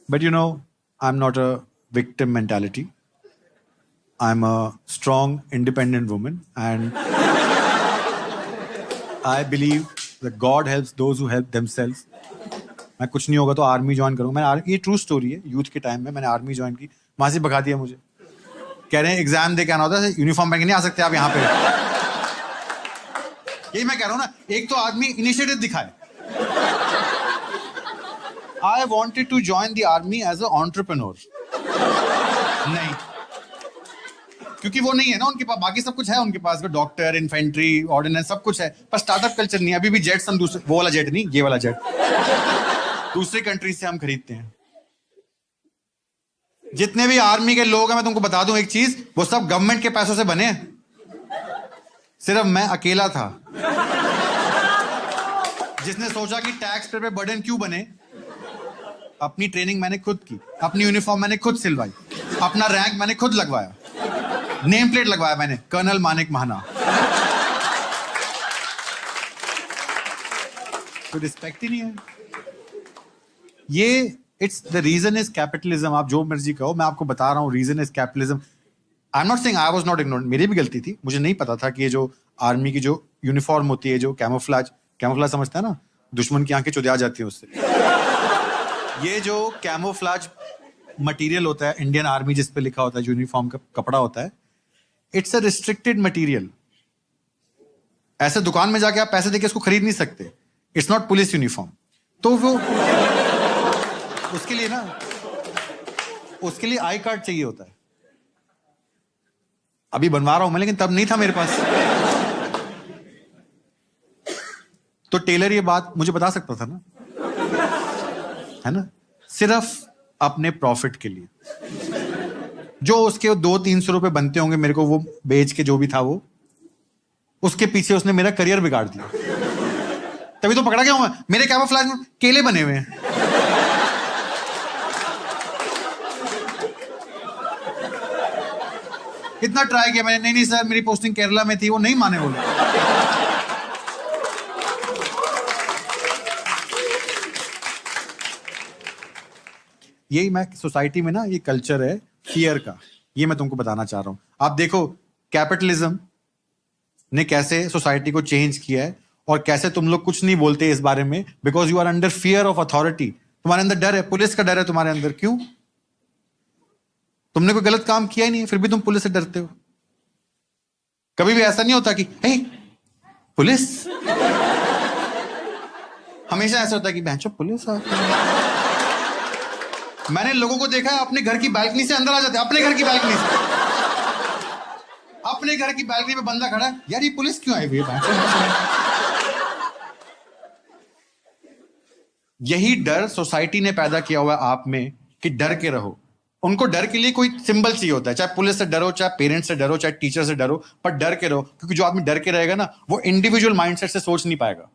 But you know, I'm not a victim mentality. I'm a strong, independent woman, and I believe that God helps those who help themselves. मैं कुछ नहीं होगा तो army join करूंगा। ये true story है। Youth के time में मैंने आर्मी ज्वाइन की, वहां से भगा दिया मुझे। कह रहे हैं एग्जाम दे के आना होता है, यूनिफॉर्म पहन के नहीं आ सकते आप यहाँ पे। यही मैं कह रहा हूँ ना, एक तो आदमी इनिशिएटिव दिखाए। I wanted to join the army as an entrepreneur. नहीं, क्योंकि वो नहीं है ना उनके पास, बाकी सब कुछ है उनके पास, डॉक्टर, इन्फेंट्री, ऑर्डिनेंस, सब कुछ है, पर स्टार्टअप कल्चर नहीं है। अभी भी जेट्स हम दूसरे, वो वाला जेट नहीं, ये वाला जेट दूसरी कंट्री से हम खरीदते हैं। जितने भी आर्मी के लोग हैं, मैं तुमको बता दूं एक चीज, वो सब गवर्नमेंट के पैसों से बने हैं। सिर्फ मैं अकेला था जिसने सोचा कि टैक्स पे बर्डन क्यों बने। अपनी ट्रेनिंग मैंने खुद की, अपनी यूनिफॉर्म मैंने खुद सिलवाई, अपना रैंक मैंने खुद लगवाया, नेम प्लेट लगवाया मैंने, कर्नल मानिक महाना। तो रिस्पेक्ट ही नहीं है। ये it's the reason is capitalism. आप जो मर्जी कहो, मैं आपको बता रहा हूं, reason is capitalism. I am not saying I was not ignored, मेरी भी गलती थी, मुझे नहीं पता था कि ये जो आर्मी की जो यूनिफॉर्म होती है, जो कैमोफ्लेज समझता है ना, दुश्मन की आंखें चुदिया जाती है उससे। ये जो कैमोफ्लेज मटेरियल होता है इंडियन आर्मी जिस पे लिखा होता है, यूनिफॉर्म का कपड़ा होता है, इट्स अ रिस्ट्रिक्टेड मटेरियल। ऐसे दुकान में जाके आप पैसे देके इसको खरीद नहीं सकते। It's not police uniform. तो वो उसके लिए ना, उसके लिए आई कार्ड चाहिए होता है। अभी बनवा रहा हूं मैं, लेकिन तब नहीं था मेरे पास। तो टेलर ये बात मुझे बता सकता था ना, है ना, सिर्फ अपने प्रॉफिट के लिए। जो उसके 200-300 रुपए बनते होंगे मेरे को वो बेच के, जो भी था वो, उसके पीछे उसने मेरा करियर बिगाड़ दिया। तभी तो पकड़ा गया हूं मैं। मेरे कैमोफ्लेज में केले बने हुए हैं। इतना ट्राई किया मैंने, नहीं सर मेरी पोस्टिंग केरला में थी, वो नहीं माने बोले। यही मैं सोसाइटी में ना, ये कल्चर है फियर का, ये मैं तुमको बताना चाह रहा हूं। आप देखो कैपिटलिज्म ने कैसे सोसाइटी को चेंज किया है, और कैसे तुम लोग कुछ नहीं बोलते इस बारे में, because you are under fear of authority. तुम्हारे अंदर डर है, पुलिस का डर है तुम्हारे अंदर। क्यों? तुमने कोई गलत काम किया ही नहीं है, फिर भी तुम पुलिस से डरते हो। कभी भी ऐसा नहीं होता कि हे पुलिस, हमेशा ऐसा होता है कि बहनचोद पुलिस आ। मैंने लोगों को देखा है अपने घर की बालकनी से अंदर आ जाते हैं, अपने घर की बालकनी से। अपने घर की बालकनी में बंदा खड़ा है, यार ये पुलिस क्यों आई हुई है? यही डर सोसाइटी ने पैदा किया हुआ है आप में, कि डर के रहो। उनको डर के लिए कोई सिंबल चाहिए होता है, चाहे पुलिस से डरो, चाहे पेरेंट्स से डरो, चाहे टीचर से डरो, पर डर के रहो। क्योंकि जो आदमी डर के रहेगा ना, वो इंडिविजुअल माइंडसेट से सोच नहीं पाएगा।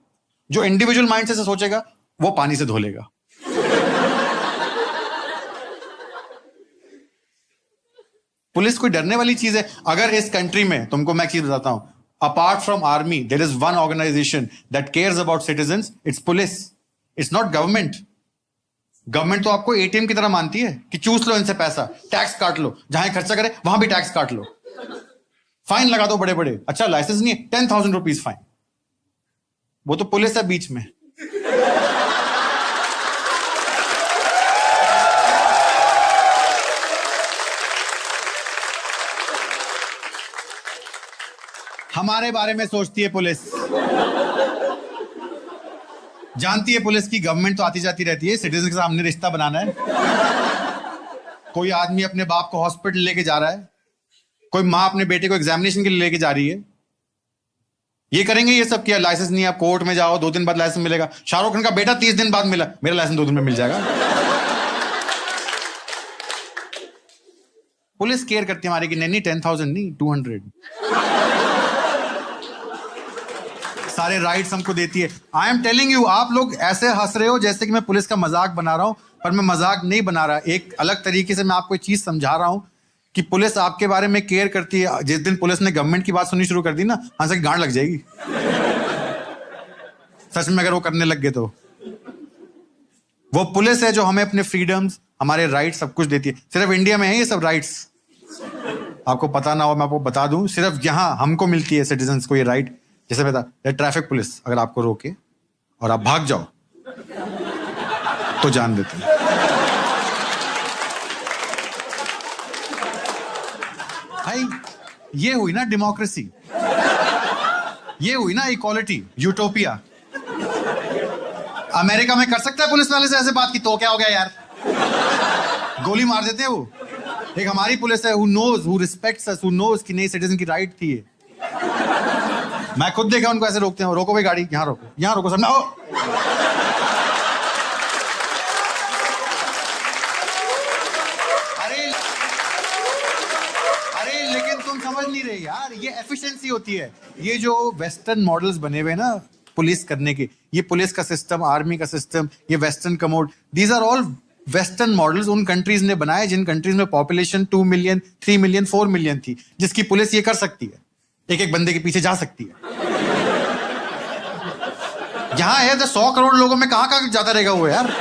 जो इंडिविजुअल माइंडसेट से सोचेगा वो पानी से धो लेगा। पुलिस कोई डरने वाली चीज है? अगर इस कंट्री में, तुमको मैं एक चीज बताता हूं, apart from army there is one organisation that cares about citizens, it's police, it's not government. Government तो आपको एटीएम की तरह मानती है कि चूस लो इनसे पैसा, टैक्स काट लो, जहां खर्चा करे वहां भी टैक्स काट लो, फाइन लगा दो बड़े बड़े। अच्छा लाइसेंस नहीं है, 10,000 रुपीज फाइन। वो तो पुलिस है बीच में। हमारे बारे में सोचती है पुलिस, जानती है पुलिस की गवर्नमेंट तो आती जाती रहती है, सिटीजन के सामने रिश्ता बनाना है। कोई आदमी अपने बाप को हॉस्पिटल लेके जा रहा है, कोई माँ अपने बेटे को एग्जामिनेशन के लिए लेके जा रही है, ये करेंगे ये सब किया। लाइसेंस नहीं है, आप कोर्ट में जाओ, 2 दिन बाद लाइसेंस मिलेगा। शाहरुख खान का बेटा 30 दिन बाद मिला, मेरा लाइसेंस 2 दिन में मिल जाएगा। पुलिस केयर करती है हमारे की, नहीं 10,000 नहीं 200। सारे राइट्स हमको देती है। आई एम टेलिंग यू, आप लोग ऐसे हंस रहे हो जैसे कि मैं पुलिस का मजाक बना रहा हूं, पर मैं मजाक नहीं बना रहा। एक अलग तरीके से मैं आपको एक चीज समझा रहा हूं कि पुलिस आपके बारे में केयर करती है। जिस दिन पुलिस ने गवर्नमेंट की बात सुननी शुरू कर दी ना, हंस की गांड लग जाएगी। सच में अगर वो करने लग गए तो। वो पुलिस है जो हमें अपने फ्रीडम्स, हमारे राइट सब कुछ देती है। सिर्फ इंडिया में है ये सब राइट्स, आपको पता ना हो मैं आपको बता दूं, सिर्फ यहाँ हमको मिलती है सिटीजन्स को ये राइट। जैसे बता ट्रैफिक पुलिस अगर आपको रोके और आप भाग जाओ तो जान देते हैं। भाई ये हुई ना डेमोक्रेसी, ये हुई ना इक्वालिटी, यूटोपिया। अमेरिका में कर सकता है पुलिस वाले से ऐसे बात की तो क्या हो गया यार, गोली मार देते हैं वो। एक हमारी पुलिस है, who knows, who respects us, who knows कि नहीं सिटीजन की राइट थी ये। मैं खुद देखा उनको ऐसे रोकते हैं, रोको भाई गाड़ी, यहाँ रोको, यहाँ रोको, सामने आओ। लेकिन तुम समझ नहीं रहे यार, ये एफिशिएंसी होती है। ये जो वेस्टर्न मॉडल्स बने हुए ना पुलिस करने के, ये पुलिस का सिस्टम, आर्मी का सिस्टम, ये western commode, these are all western models उन कंट्रीज ने बनाए जिन कंट्रीज में पॉपुलेशन 2 मिलियन, 3 मिलियन, 4 मिलियन थी, जिसकी पुलिस ये कर सकती है, एक एक बंदे के पीछे जा सकती है। यहां है तो 100 करोड़ लोगों में कहां जाता रहेगा वो यार।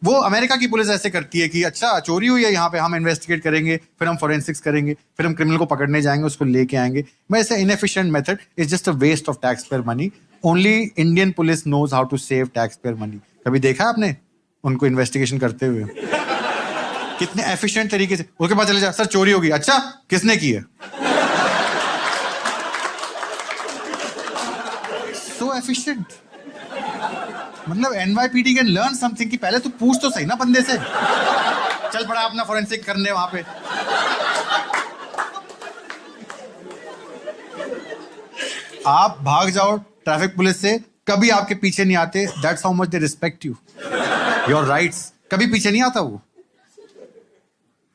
वो अमेरिका की पुलिस ऐसे करती है कि अच्छा चोरी हुई है यहाँ पे, हम इन्वेस्टिगेट करेंगे, फिर हम फोरेंसिक्स करेंगे, फिर हम क्रिमिनल को पकड़ने जाएंगे, उसको लेके आएंगे। मैं ऐसे inefficient method is just a waste of tax payer money. Only Indian police knows how to save tax payer money. कभी देखा आपने उनको इन्वेस्टिगेशन करते हुए कितने एफिशिएंट तरीके से? उसके बाद चले जा, सर चोरी होगी, अच्छा किसने की है? सो एफिशिएंट। मतलब NYPD कैन लर्न समथिंग कि पहले तू पूछ तो सही ना बंदे से। चल पड़ा अपना फोरेंसिक करने वहां पे। आप भाग जाओ ट्रैफिक पुलिस से, कभी आपके पीछे नहीं आते। That's how much they respect you, your rights. कभी पीछे नहीं आता वो।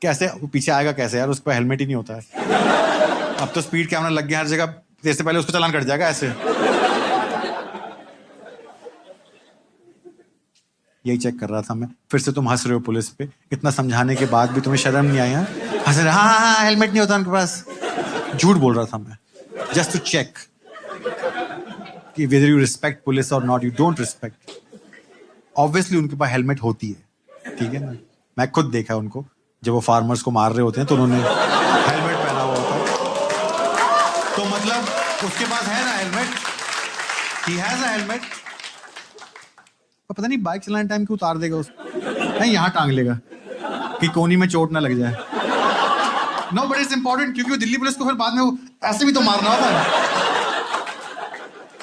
कैसे वो पीछे आएगा कैसे यार, उस पर हेलमेट ही नहीं होता है। अब तो स्पीड कैमरा लग गया हर जगह, देर से पहले उसको चालान कट जाएगा ऐसे। यही चेक कर रहा था मैं। फिर से तुम हंस रहे हो पुलिस पे, इतना समझाने के बाद भी तुम्हें शर्म नहीं आया? हंस रहे, हाँ हेलमेट नहीं होता उनके पास। झूठ बोल रहा था मैं, जस्ट टू चेक कि वेदर यू रिस्पेक्ट पुलिस और not. You don't respect. Obviously उनके पास हेलमेट होती है, ठीक है ना। मैं खुद देखा है उनको, जब वो फार्मर्स को मार रहे होते हैं तो उन्होंने हेलमेट पहना हुआ होता है। तो मतलब उसके पास है ना helmet, he has a helmet. पता नहीं बाइक चलाने टाइम क्यों उतार देगा उसको, नहीं यहाँ टांग लेगा कि कोनी में चोट ना लग जाए। नो बट इट्स इंपॉर्टेंट, क्योंकि दिल्ली पुलिस को फिर बाद में वो ऐसे भी तो मारना होता है।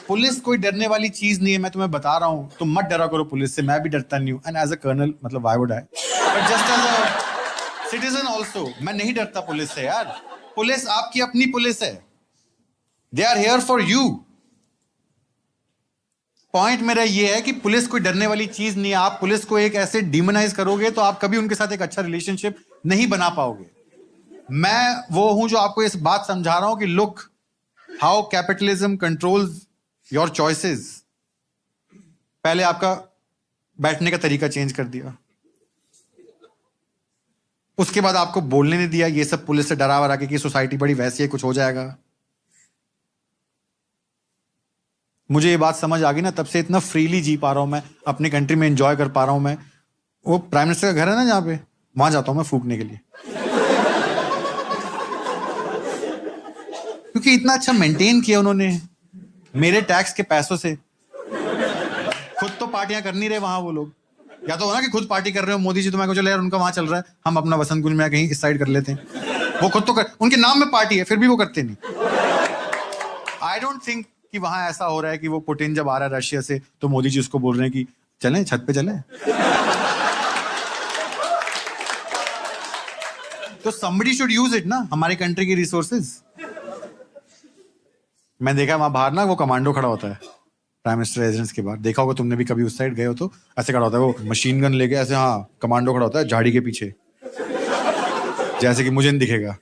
पुलिस कोई डरने वाली चीज नहीं है, मैं तुम्हें बता रहा हूँ। तुम मत डरा करो पुलिस से, मैं भी डरता नहीं हूँ। एंड एज अ कर्नल मतलब why would I, but just as a citizen also मैं नहीं डरता पुलिस से यार। पुलिस आपकी अपनी पुलिस है, they are here for you. Point मेरा ये है कि पुलिस कोई डरने वाली चीज नहीं है। आप पुलिस को एक ऐसे डिमोनाइज करोगे तो आप कभी उनके साथ एक अच्छा रिलेशनशिप नहीं बना पाओगे। मैं वो हूं जो आपको इस बात समझा रहा हूं कि look how capitalism controls your choices. पहले आपका बैठने का तरीका चेंज कर दिया, उसके बाद आपको बोलने नहीं दिया। ये सब पुलिस से डरा वरा के कि सोसाइटी बड़ी वैसी है, कुछ हो जाएगा। मुझे ये बात समझ आ गई ना, तब से इतना फ्रीली जी पा रहा हूं मैं, अपनी कंट्री में एंजॉय कर पा रहा हूं मैं। वो प्राइम मिनिस्टर का घर है ना जहां पे, वहां जाता हूं मैं फूकने के लिए, क्योंकि इतना अच्छा मेंटेन किया उन्होंने मेरे टैक्स के पैसों से। खुद तो पार्टियां कर नहीं रहे वहां वो लोग, या तो हो ना कि खुद पार्टी कर रहे हो मोदी जी, तो मैं चलो यार उनका वहां चल रहा है, हम अपना वसंत कुंज में कहीं इस साइड कर लेते हैं। वो खुद तो उनके नाम में पार्टी है, फिर भी वो करते नहीं। आई डोंट थिंक कि वहां ऐसा हो रहा है कि वो पुतिन जब आ रहा है रशिया से तो मोदी जी उसको बोल रहे हैं कि चलें छत पे चलें। तो somebody should use it ना, हमारी कंट्री की रिसोर्सेज। मैं देखा वहां बाहर ना वो कमांडो खड़ा होता है प्राइम मिनिस्टर रेजिडेंस के बाहर, देखा होगा तुमने भी कभी उस साइड गए हो तो ऐसे खड़ा होता है वो मशीन गन लेके ऐसे, हाँ कमांडो खड़ा होता है झाड़ी के पीछे, जैसे कि मुझे नहीं दिखेगा।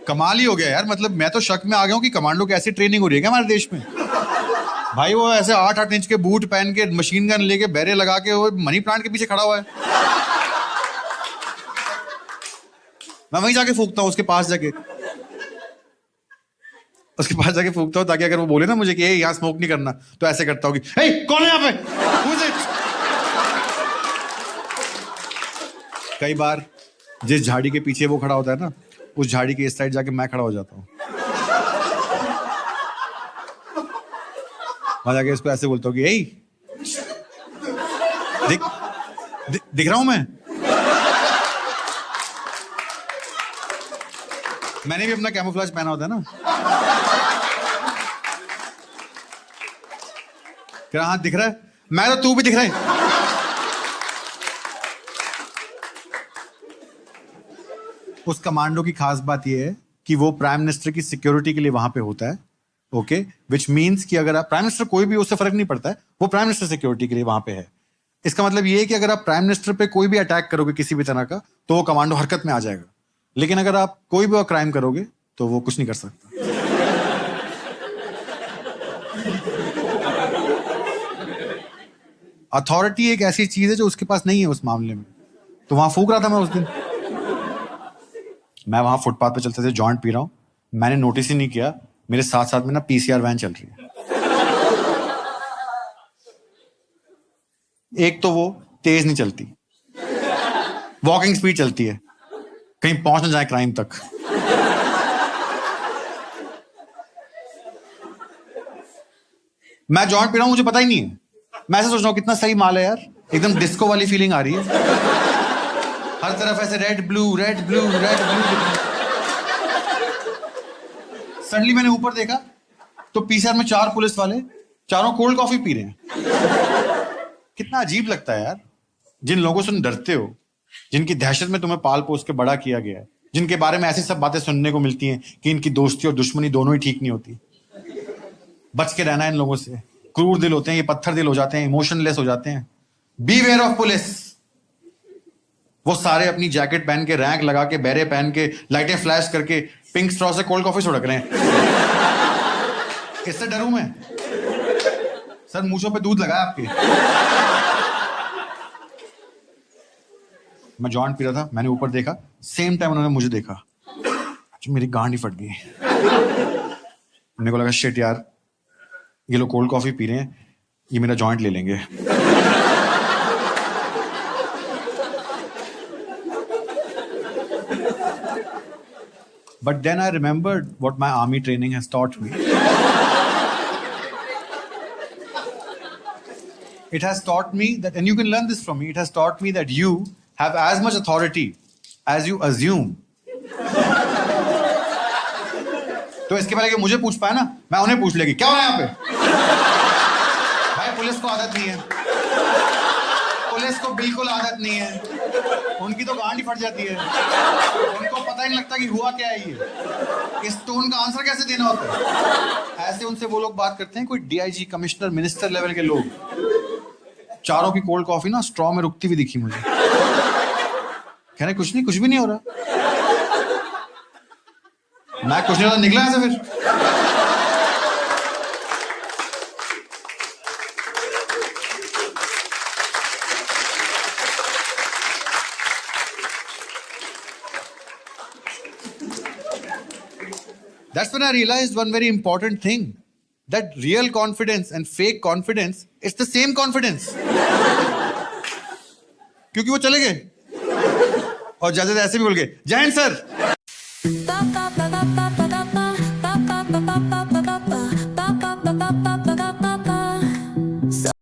कमाल ही हो गया यार, मतलब मैं तो शक में आ गया हूँ कि कमांडो की ऐसी ट्रेनिंग हो रही है क्या हमारे देश में। भाई वो ऐसे 8-8 इंच के बूट पहन के मशीन गन लेके बैरे लगा के वो मनी प्लांट के पीछे खड़ा हुआ है। मैं वहीं जाके फूकता हूँ उसके पास जाके। उसके पास जाके फूकता हूँ ताकि अगर वो बोले ना मुझे कि यहाँ स्मोक नहीं करना, तो ऐसे करता हूँ कि हे कौन है यहाँ पे? Who's it? कई बार जिस झाड़ी के पीछे वो खड़ा होता है ना, उस झाड़ी के इस साइड जाके मैं खड़ा हो जाता हूँ। वहां जाके इसको ऐसे बोलता हूँ कि हे दिख रहा हूं मैं? मैंने भी अपना कैमोफ्लेज पहना होता है ना। क्या हाथ दिख रहा है? मैं तो तू भी दिख रहा है। उस कमांडो की खास बात यह है कि वो प्राइम मिनिस्टर की सिक्योरिटी के लिए वहां पे होता है। ओके, विच मीन्स कि अगर आप प्राइम मिनिस्टर, कोई भी उससे फर्क नहीं पड़ता है, वो प्राइम मिनिस्टर सिक्योरिटी के लिए वहां पे है। इसका मतलब ये है कि अगर आप प्राइम मिनिस्टर पे कोई भी अटैक करोगे किसी भी तरह का, तो वो कमांडो हरकत में आ जाएगा। लेकिन अगर आप कोई भी क्राइम करोगे तो वो कुछ नहीं कर सकता। अथॉरिटी एक ऐसी चीज है जो उसके पास नहीं है उस मामले में। तो वहां फूक रहा था मैं उस दिन। मैं वहां फुटपाथ पे चलते थे, जॉइंट पी रहा हूं, मैंने नोटिस ही नहीं किया मेरे साथ साथ में ना पीसीआर वैन चल रही है। एक तो वो तेज नहीं चलती, वॉकिंग स्पीड चलती है, कहीं पहुंच ना जाए क्राइम तक। मैं जॉइंट पी रहा हूं, मुझे पता ही नहीं है। मैं ऐसे सोच रहा हूं कितना सही माल है यार, एकदम डिस्को वाली फीलिंग आ रही है। हर तरफ ऐसे red blue red blue red blue. Suddenly मैंने ऊपर देखा तो पीसीआर में 4 पुलिस वाले, चारों कोल्ड कॉफी पी रहे हैं। कितना अजीब लगता है यार। जिन लोगों से तुम डरते हो, जिनकी दहशत में तुम्हें पाल पोस के बड़ा किया गया है, जिनके बारे में ऐसी सब बातें सुनने को मिलती हैं कि इनकी दोस्ती और दुश्मनी दोनों ही ठीक नहीं होती, बच के रहना है इन लोगों से। क्रूर दिल होते हैं ये, पत्थर दिल हो जाते हैं, इमोशनलेस हो जाते हैं। Beware of police. वो सारे अपनी जैकेट पहन के, रैंक लगा के, बैरे पहन के, लाइटें फ्लैश करके पिंक स्ट्रॉ से कोल्ड कॉफी सुड़क रहे हैं। इससे डरूं मैं? सर मूंछों पे दूध लगाया आपके। मैं जॉइंट पी रहा था, मैंने ऊपर देखा, सेम टाइम उन्होंने मुझे देखा। अच्छा, मेरी गांड ही फट गई। मेरे को लगा शिट यार, ये लोग कोल्ड कॉफी पी रहे हैं, ये मेरा जॉइंट ले लेंगे। But then I remembered what my army training has taught me. It has taught me that, and you can learn this from me, it has taught me that you have as much authority as you assume. तो इसके पहले कि मुझे पूछ पाए ना, मैं उन्हें पूछ लेगी क्या हो रहा है यहाँ पे। भाई पुलिस को आदत नहीं है, पुलिस को बिल्कुल आदत नहीं है, उनकी तो गांड ही फट जाती है, उनको पता ही नहीं लगता कि हुआ क्या है ये, इस टोन का आंसर कैसे देना होता है। ऐसे उनसे वो लोग बात करते हैं, कोई डीआईजी, कमिश्नर, मिनिस्टर लेवल के लोग। चारों की कोल्ड कॉफी ना स्ट्रॉ में रुकती हुई दिखी मुझे। कह रहे कुछ नहीं, कुछ भी नहीं हो रहा। मैं कुछ नहीं होता, निकला ऐसे फिर। That's when I realized one very important thing, that real confidence and fake confidence, it's the same confidence. क्योंकि वो चले गए और जज ऐसे भी बोल गए, जय हिंद सर।